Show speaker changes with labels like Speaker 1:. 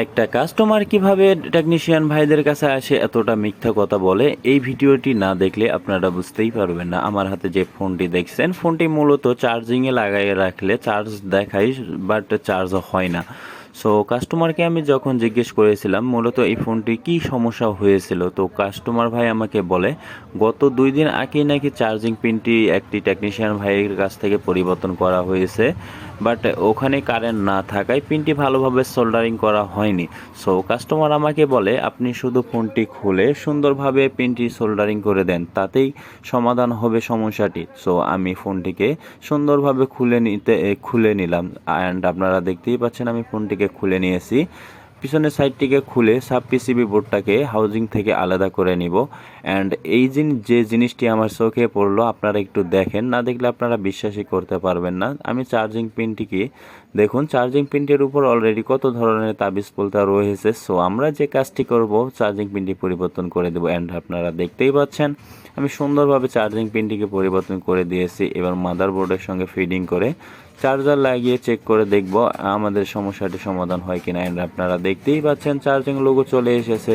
Speaker 1: একটা কাস্টমার কিভাবে টেকনিশিয়ান ভাইদের কাছে আসে এতটা মিথ্যা কথা বলে, এই ভিডিওটি না দেখলে আপনারা বুঝতেই পারবেন না। আমার হাতে যে ফোনটি দেখছেন, ফোনটি মূলত চার্জিংয়ে লাগাই রাখলে চার্জ দেখায়, বাট চার্জ হয় না। সো কাস্টমারকে আমি যখন জিজ্ঞেস করেছিলাম মূলত এই ফোনটি কি সমস্যা হয়েছিল, তো কাস্টমার ভাই আমাকে বলে গত 2 দিন আগেই নাকি চার্জিং পিনটি একটি টেকনিশিয়ান ভাইয়ের কাছ থেকে পরিবর্তন করা হয়েছে, বাট ওখানে কারেন্ট না থাকায় পিনটি ভালোভাবে সোল্ডারিং করা হয়নি। সো কাস্টমার আমাকে বলে আপনি শুধু ফোনটি খুলে সুন্দরভাবে পিনটি সোল্ডারিং করে দেন, তাতেই সমাধান হবে সমস্যাটি। সো আমি ফোনটিকে সুন্দরভাবে খুলে নিলাম, অ্যান্ড আপনারা দেখতেই পাচ্ছেন আমি ফোনটিকে খুলে নিয়েছি। পিছনের সাইডটিকে খুলে সাব পিসিবি বোর্ডটাকে হাউজিং থেকে আলাদা করে নিব। অ্যান্ড এই যে জিনিসটি আমার চোখে পড়লো, আপনারা একটু দেখেন, না দেখলে আপনারা বিশ্বাসই করতে পারবেন না। আমি চার্জিং পিনটিকে দেখুন, চার্জিং পিনটির উপর অলরেডি কত ধরনের তাবিজ পোলতা রয়েছে। সো আমরা যে কাজটি করব, চার্জিং পিনটি পরিবর্তন করে দেবো। অ্যান্ড আপনারা দেখতেই পাচ্ছেন আমি সুন্দরভাবে চার্জিং পিনটিকে পরিবর্তন করে দিয়েছি। এবার মাদারবোর্ডের সঙ্গে ফিডিং করে চার্জার লাগিয়ে চেক করে দেখব আমাদের সমস্যাটি সমাধান হয় কিনা। অ্যান্ড আপনারা দেখতেই পাচ্ছেন চার্জিং লোগো চলে এসেছে।